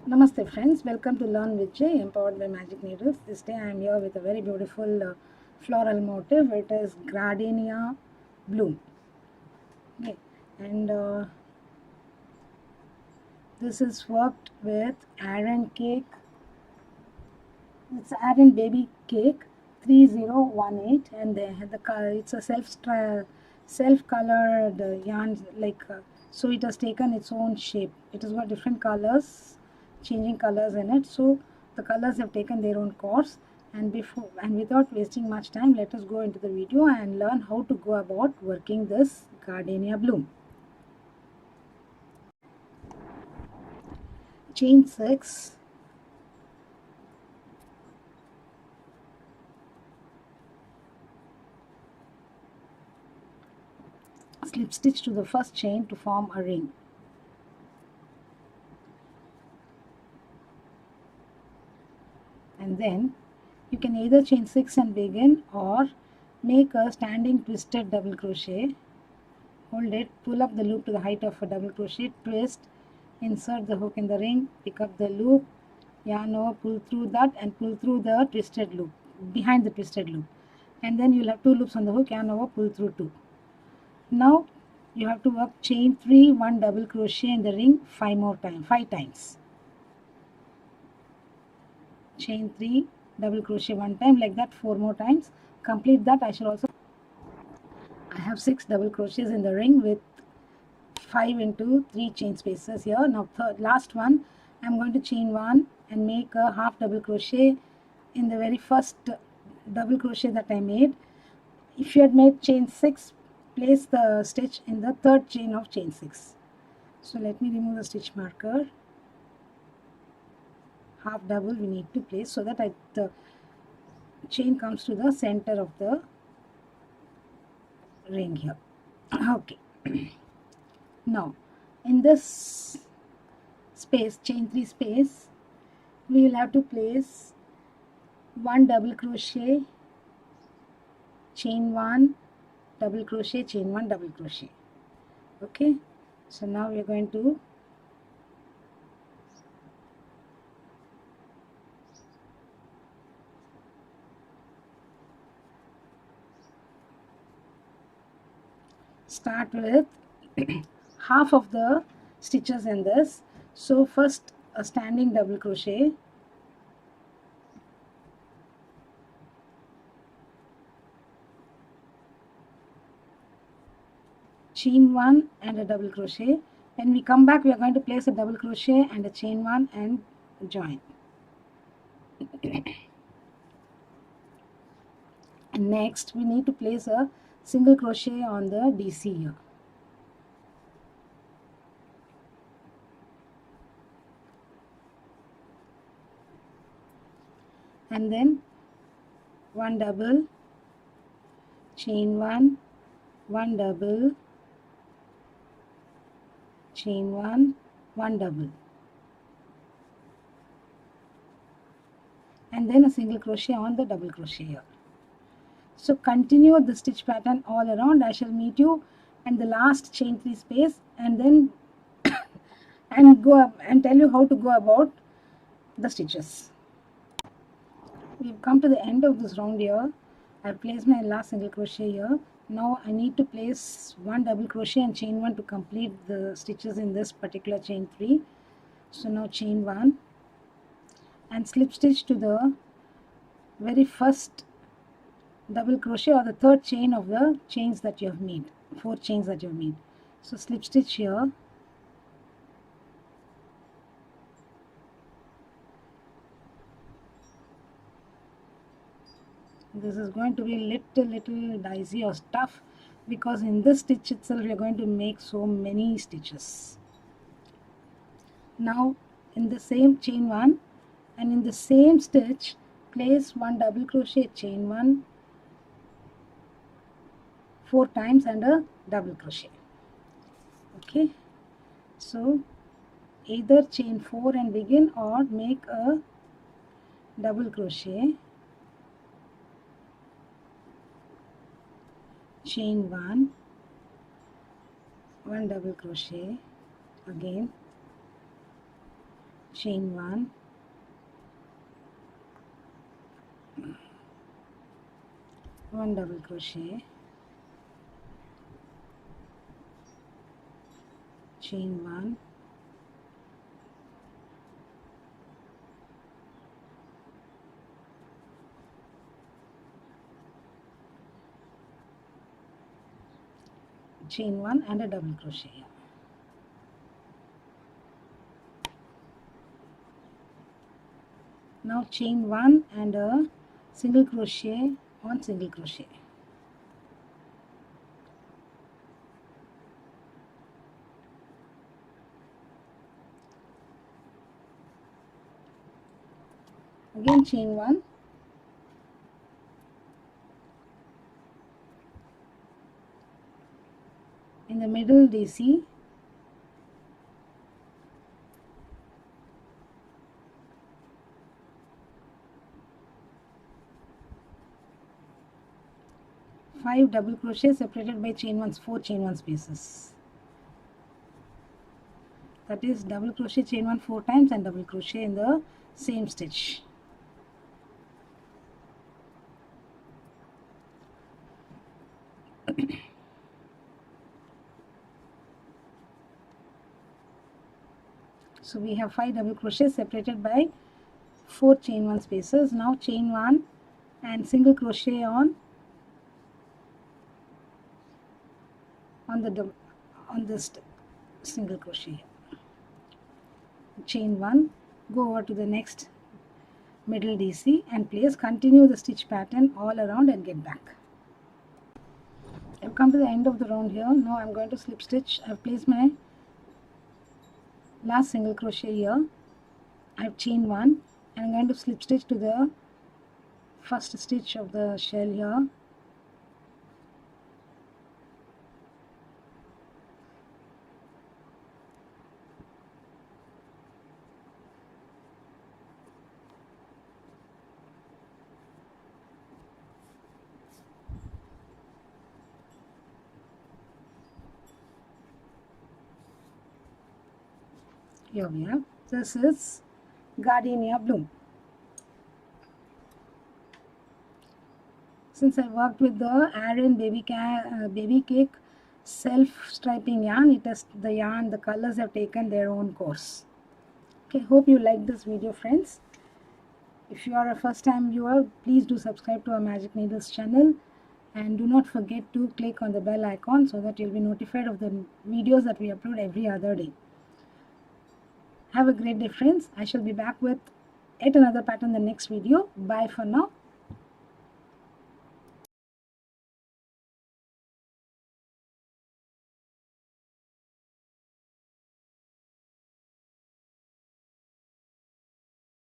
Namaste friends, welcome to Learn with J, empowered by Magic Needles. This day I am here with a very beautiful floral motif. It is Gardenia bloom. Okay. And this is worked with Aran cake. It's Aran baby cake 3018, and they had it's a self colored yarn, so it has taken its own shape. It has got different colors, changing colors in it. So the colors have taken their own course. And before and without wasting much time, let us go into the video and learn how to go about working this gardenia bloom. Chain 6, slip stitch to the first chain to form a ring. And then you can either chain 6 and begin, or make a standing twisted double crochet. Hold it, pull up the loop to the height of a double crochet, twist, insert the hook in the ring, pick up the loop, yarn over, pull through that and pull through the twisted loop, behind the twisted loop. And then you'll have 2 loops on the hook, yarn over, pull through 2. Now you have to work chain 3, 1 double crochet in the ring 5 times. Chain 3, double crochet 1 time, like that 4 more times. Complete that. I have 6 double crochets in the ring with 5 into 3 chain spaces here. Now last one, I'm going to chain 1 and make a half double crochet in the very first double crochet that I made. If you had made chain 6, place the stitch in the third chain of chain 6. So let me remove the stitch marker. Half double we need to place so that the chain comes to the center of the ring here. Okay. Now in this space, chain 3 space, we will have to place 1 double crochet, chain 1, double crochet, chain 1, double crochet. Okay, so now we are going to start with half of the stitches in this. So first a standing double crochet, chain 1 and a double crochet. When we come back, we are going to place a double crochet and a chain 1 and join. And next we need to place a single crochet on the DC here. And then 1 double, chain 1, 1 double, chain 1, 1 double, and then a single crochet on the double crochet here. So continue the stitch pattern all around. I shall meet you in the last chain 3 space, and then and go up and tell you how to go about the stitches. We've come to the end of this round here. I've placed my last single crochet here. Now I need to place 1 double crochet and chain 1 to complete the stitches in this particular chain 3. So now chain 1 and slip stitch to the very first double crochet or the third chain of the chains that you have made, 4 chains that you have made. So slip stitch here, this is going to be little dicey or tough, because in this stitch itself we are going to make so many stitches. Now in the same chain 1 and in the same stitch, place 1 double crochet, chain 1 4 times and a double crochet. Okay, so either chain 4 and begin, or make a double crochet, chain 1, 1 double crochet, again chain 1, one double crochet, chain 1, chain 1 and a double crochet here. Now chain 1 and a single crochet on single crochet. Again chain 1, in the middle DC, five double crochet separated by chain 1, 4 chain 1 spaces. That is double crochet chain 1 4 times and double crochet in the same stitch. So we have 5 double crochets separated by 4 chain 1 spaces. Now chain 1 and single crochet on this single crochet. Chain 1, go over to the next middle DC and place, continue the stitch pattern all around and get back. I've come to the end of the round here. Now I'm going to slip stitch. I've placed my last single crochet here. I've chained 1 and I'm going to slip stitch to the first stitch of the shell here. Here we have, this is Gardenia bloom. Since I worked with the Aran baby cake self-striping yarn, the colors have taken their own course. Okay, hope you like this video, friends. If you are a first time viewer, please do subscribe to our Magic Needles channel and do not forget to click on the bell icon so that you'll be notified of the videos that we upload every other day. Have a great day, friends. I shall be back with yet another pattern in the next video. Bye for now.